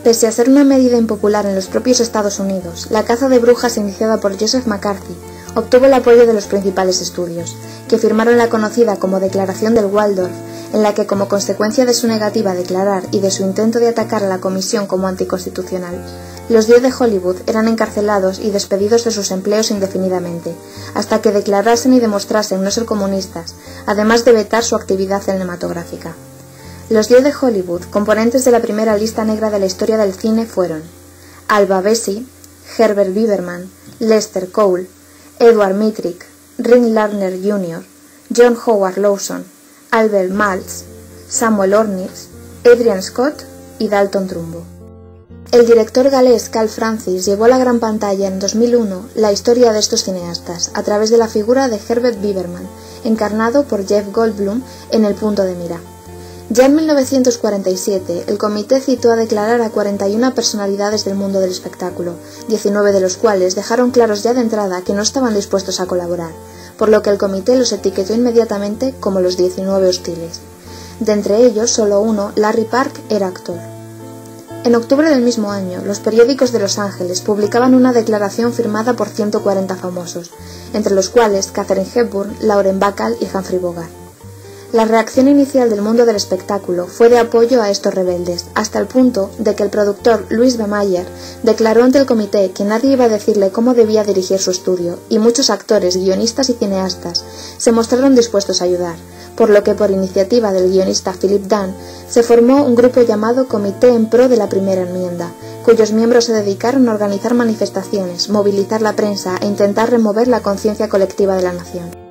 Pese a ser una medida impopular en los propios Estados Unidos, la caza de brujas iniciada por Joseph McCarthy obtuvo el apoyo de los principales estudios, que firmaron la conocida como Declaración del Waldorf, en la que, como consecuencia de su negativa a declarar y de su intento de atacar a la Comisión como anticonstitucional, los 10 de Hollywood eran encarcelados y despedidos de sus empleos indefinidamente, hasta que declarasen y demostrasen no ser comunistas, además de vetar su actividad cinematográfica. Los 10 de Hollywood, componentes de la primera lista negra de la historia del cine, fueron Alva Bessie, Herbert Biberman, Lester Cole, Edward Mitrick, Ring Lardner Jr., John Howard Lawson, Albert Maltz, Samuel Ornish, Adrian Scott y Dalton Trumbo. El director galés Carl Francis llevó a la gran pantalla en 2001 la historia de estos cineastas a través de la figura de Herbert Biberman, encarnado por Jeff Goldblum en El punto de mira. Ya en 1947, el comité citó a declarar a 41 personalidades del mundo del espectáculo, 19 de los cuales dejaron claros ya de entrada que no estaban dispuestos a colaborar, por lo que el comité los etiquetó inmediatamente como los 19 hostiles. De entre ellos, solo uno, Larry Park, era actor. En octubre del mismo año, los periódicos de Los Ángeles publicaban una declaración firmada por 140 famosos, entre los cuales Katharine Hepburn, Lauren Bacall y Humphrey Bogart. La reacción inicial del mundo del espectáculo fue de apoyo a estos rebeldes, hasta el punto de que el productor Louis B. Mayer declaró ante el comité que nadie iba a decirle cómo debía dirigir su estudio, y muchos actores, guionistas y cineastas se mostraron dispuestos a ayudar, por lo que por iniciativa del guionista Philip Dunn se formó un grupo llamado Comité en Pro de la Primera Enmienda, cuyos miembros se dedicaron a organizar manifestaciones, movilizar la prensa e intentar remover la conciencia colectiva de la nación.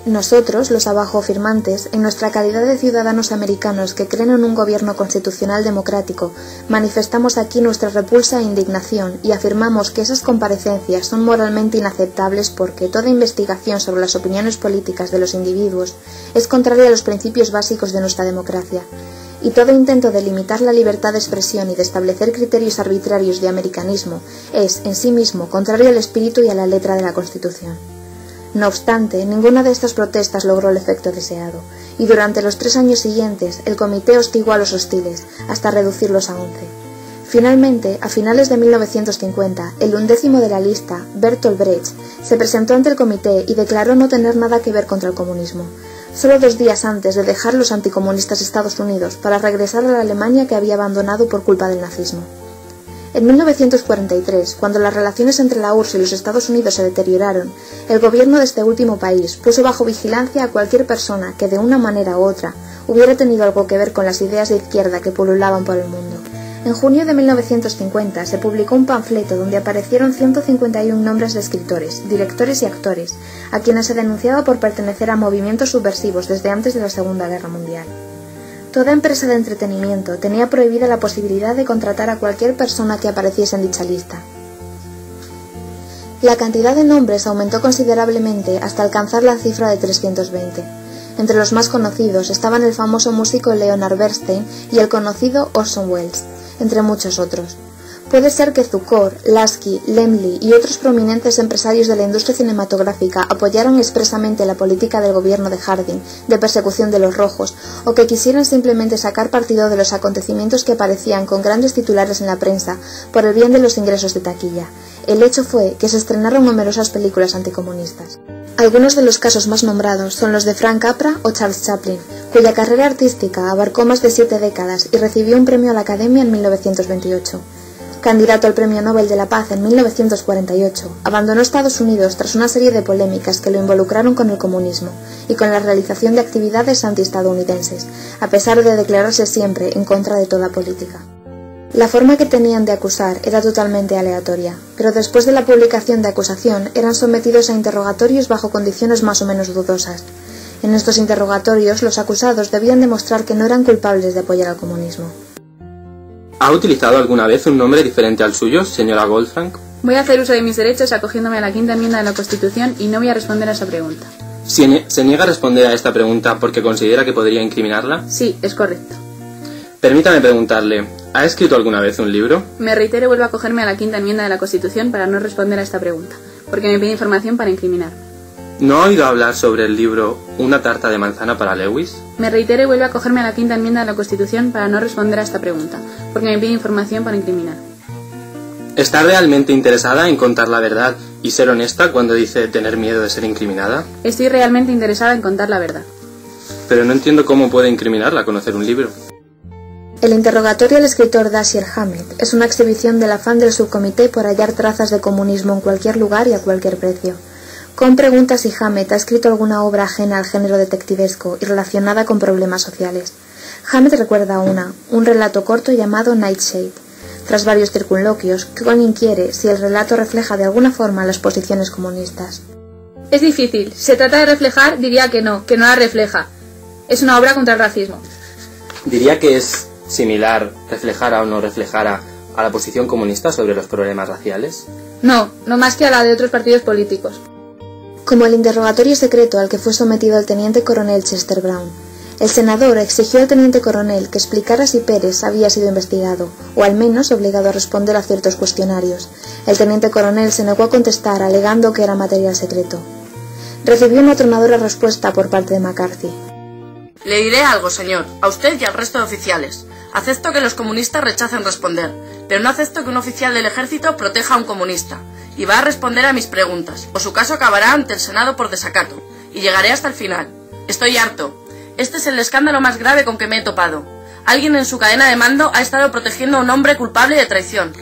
Nosotros, los abajo firmantes, en nuestra calidad de ciudadanos americanos que creen en un gobierno constitucional democrático, manifestamos aquí nuestra repulsa e indignación y afirmamos que esas comparecencias son moralmente inaceptables porque toda investigación sobre las opiniones políticas de los individuos es contraria a los principios básicos de nuestra democracia, y todo intento de limitar la libertad de expresión y de establecer criterios arbitrarios de americanismo es, en sí mismo, contrario al espíritu y a la letra de la Constitución. No obstante, ninguna de estas protestas logró el efecto deseado, y durante los 3 años siguientes el comité hostigó a los hostiles, hasta reducirlos a 11. Finalmente, a finales de 1950, el 11º de la lista, Bertolt Brecht, se presentó ante el comité y declaró no tener nada que ver contra el comunismo, solo 2 días antes de dejar los anticomunistas Estados Unidos para regresar a la Alemania que había abandonado por culpa del nazismo. En 1943, cuando las relaciones entre la URSS y los Estados Unidos se deterioraron, el gobierno de este último país puso bajo vigilancia a cualquier persona que de una manera u otra hubiera tenido algo que ver con las ideas de izquierda que pululaban por el mundo. En junio de 1950 se publicó un panfleto donde aparecieron 151 nombres de escritores, directores y actores, a quienes se denunciaba por pertenecer a movimientos subversivos desde antes de la Segunda Guerra Mundial. Toda empresa de entretenimiento tenía prohibida la posibilidad de contratar a cualquier persona que apareciese en dicha lista. La cantidad de nombres aumentó considerablemente hasta alcanzar la cifra de 320. Entre los más conocidos estaban el famoso músico Leonard Bernstein y el conocido Orson Welles, entre muchos otros. Puede ser que Zukor, Lasky, Laemmle y otros prominentes empresarios de la industria cinematográfica apoyaran expresamente la política del gobierno de Harding de persecución de los rojos, o que quisieran simplemente sacar partido de los acontecimientos que aparecían con grandes titulares en la prensa por el bien de los ingresos de taquilla. El hecho fue que se estrenaron numerosas películas anticomunistas. Algunos de los casos más nombrados son los de Frank Capra o Charles Chaplin, cuya carrera artística abarcó más de 7 décadas y recibió un premio a la Academia en 1928. Candidato al Premio Nobel de la Paz en 1948, abandonó Estados Unidos tras una serie de polémicas que lo involucraron con el comunismo y con la realización de actividades antiestadounidenses, a pesar de declararse siempre en contra de toda política. La forma que tenían de acusar era totalmente aleatoria, pero después de la publicación de acusación eran sometidos a interrogatorios bajo condiciones más o menos dudosas. En estos interrogatorios los acusados debían demostrar que no eran culpables de apoyar al comunismo. ¿Ha utilizado alguna vez un nombre diferente al suyo, señora Goldfrank? Voy a hacer uso de mis derechos acogiéndome a la 5ª enmienda de la Constitución y no voy a responder a esa pregunta. ¿Se niega a responder a esta pregunta porque considera que podría incriminarla? Sí, es correcto. Permítame preguntarle, ¿ha escrito alguna vez un libro? Me reitero y vuelvo a acogerme a la 5ª enmienda de la Constitución para no responder a esta pregunta, porque me pide información para incriminarme. ¿No ha oído hablar sobre el libro Una tarta de manzana para Lewis? Me reitero y vuelvo a acogerme a la quinta enmienda de la Constitución para no responder a esta pregunta, porque me pide información para incriminar. ¿Está realmente interesada en contar la verdad y ser honesta cuando dice tener miedo de ser incriminada? Estoy realmente interesada en contar la verdad. Pero no entiendo cómo puede incriminarla conocer un libro. El interrogatorio al escritor Dashiell Hammett es una exhibición del afán del subcomité por hallar trazas de comunismo en cualquier lugar y a cualquier precio. Con pregunta si Hammett ha escrito alguna obra ajena al género detectivesco y relacionada con problemas sociales. Hammett recuerda un relato corto llamado Nightshade. Tras varios circunloquios, Cohn inquiere si el relato refleja de alguna forma las posiciones comunistas. Es difícil. Se trata de reflejar, diría que no la refleja. Es una obra contra el racismo. Diría que es similar, reflejara o no reflejara, a la posición comunista sobre los problemas raciales. No más que a la de otros partidos políticos. Como el interrogatorio secreto al que fue sometido el teniente coronel Chester Brown. El senador exigió al teniente coronel que explicara si Pérez había sido investigado, o al menos obligado a responder a ciertos cuestionarios. El teniente coronel se negó a contestar, alegando que era material secreto. Recibió una atronadora respuesta por parte de McCarthy. Le diré algo, señor, a usted y al resto de oficiales. Acepto que los comunistas rechacen responder, pero no acepto que un oficial del ejército proteja a un comunista, y va a responder a mis preguntas, o su caso acabará ante el Senado por desacato, y llegaré hasta el final. Estoy harto. Este es el escándalo más grave con que me he topado. Alguien en su cadena de mando ha estado protegiendo a un hombre culpable de traición.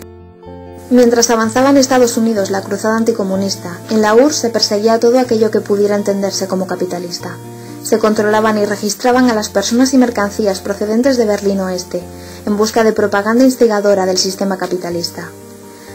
Mientras avanzaba en Estados Unidos la cruzada anticomunista, en la URSS se perseguía todo aquello que pudiera entenderse como capitalista. Se controlaban y registraban a las personas y mercancías procedentes de Berlín Oeste, en busca de propaganda instigadora del sistema capitalista.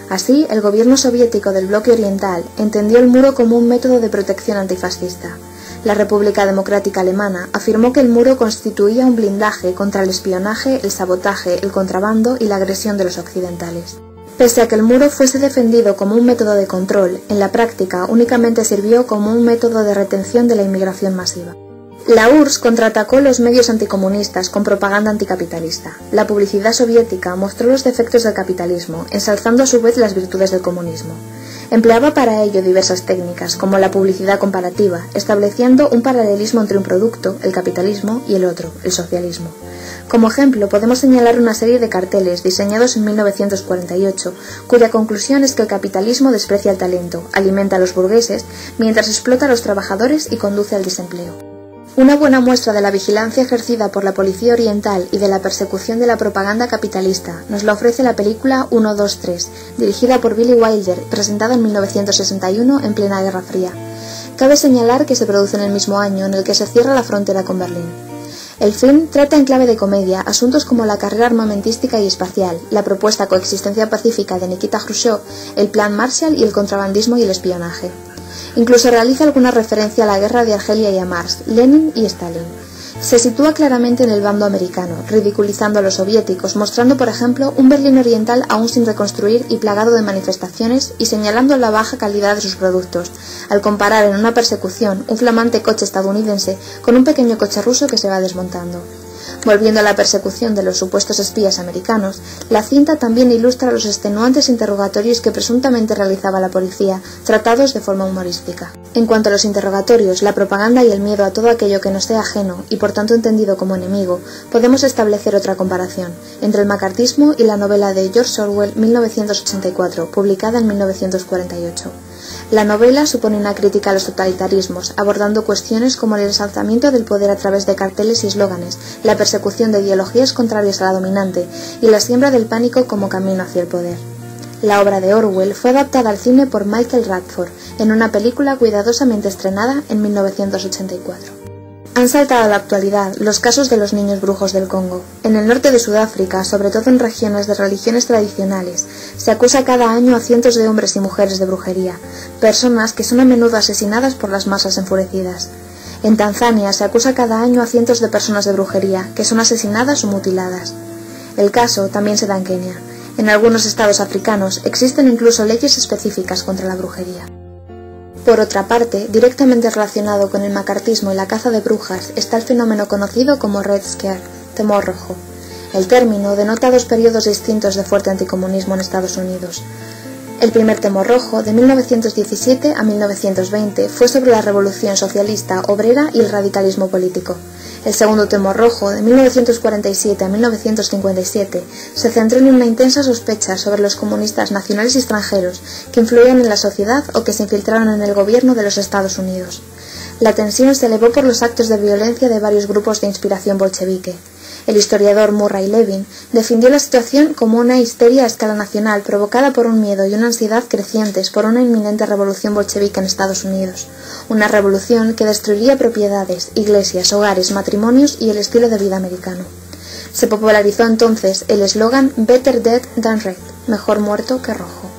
Así, el gobierno soviético del bloque oriental entendió el muro como un método de protección antifascista. La República Democrática Alemana afirmó que el muro constituía un blindaje contra el espionaje, el sabotaje, el contrabando y la agresión de los occidentales. Pese a que el muro fuese defendido como un método de control, en la práctica únicamente sirvió como un método de retención de la inmigración masiva. La URSS contraatacó los medios anticomunistas con propaganda anticapitalista. La publicidad soviética mostró los defectos del capitalismo, ensalzando a su vez las virtudes del comunismo. Empleaba para ello diversas técnicas, como la publicidad comparativa, estableciendo un paralelismo entre un producto, el capitalismo, y el otro, el socialismo. Como ejemplo, podemos señalar una serie de carteles diseñados en 1948, cuya conclusión es que el capitalismo desprecia el talento, alimenta a los burgueses, mientras explota a los trabajadores y conduce al desempleo. Una buena muestra de la vigilancia ejercida por la policía oriental y de la persecución de la propaganda capitalista nos la ofrece la película 1, 2, 3, dirigida por Billy Wilder y presentada en 1961 en plena Guerra Fría. Cabe señalar que se produce en el mismo año en el que se cierra la frontera con Berlín. El film trata en clave de comedia asuntos como la carrera armamentística y espacial, la propuesta coexistencia pacífica de Nikita Khrushchev, el Plan Marshall y el contrabandismo y el espionaje. Incluso realiza alguna referencia a la guerra de Argelia y a Marx, Lenin y Stalin. Se sitúa claramente en el bando americano, ridiculizando a los soviéticos, mostrando por ejemplo un Berlín oriental aún sin reconstruir y plagado de manifestaciones y señalando la baja calidad de sus productos, al comparar en una persecución un flamante coche estadounidense con un pequeño coche ruso que se va desmontando. Volviendo a la persecución de los supuestos espías americanos, la cinta también ilustra los extenuantes interrogatorios que presuntamente realizaba la policía, tratados de forma humorística. En cuanto a los interrogatorios, la propaganda y el miedo a todo aquello que nos sea ajeno y por tanto entendido como enemigo, podemos establecer otra comparación entre el macartismo y la novela de George Orwell 1984, publicada en 1948. La novela supone una crítica a los totalitarismos, abordando cuestiones como el ensalzamiento del poder a través de carteles y eslóganes, la persecución de ideologías contrarias a la dominante y la siembra del pánico como camino hacia el poder. La obra de Orwell fue adaptada al cine por Michael Radford en una película cuidadosamente estrenada en 1984. Han saltado a la actualidad los casos de los niños brujos del Congo. En el norte de Sudáfrica, sobre todo en regiones de religiones tradicionales, se acusa cada año a cientos de hombres y mujeres de brujería, personas que son a menudo asesinadas por las masas enfurecidas. En Tanzania se acusa cada año a cientos de personas de brujería, que son asesinadas o mutiladas. El caso también se da en Kenia. En algunos estados africanos existen incluso leyes específicas contra la brujería. Por otra parte, directamente relacionado con el macartismo y la caza de brujas está el fenómeno conocido como Red Scare, temor rojo. El término denota dos periodos distintos de fuerte anticomunismo en Estados Unidos. El primer Tomo Rojo, de 1917 a 1920, fue sobre la revolución socialista, obrera y el radicalismo político. El segundo Tomo Rojo, de 1947 a 1957, se centró en una intensa sospecha sobre los comunistas nacionales y extranjeros que influían en la sociedad o que se infiltraron en el gobierno de los Estados Unidos. La tensión se elevó por los actos de violencia de varios grupos de inspiración bolchevique. El historiador Murray Levin definió la situación como una histeria a escala nacional provocada por un miedo y una ansiedad crecientes por una inminente revolución bolchevique en Estados Unidos, una revolución que destruiría propiedades, iglesias, hogares, matrimonios y el estilo de vida americano. Se popularizó entonces el eslogan Better Dead Than Red, mejor muerto que rojo.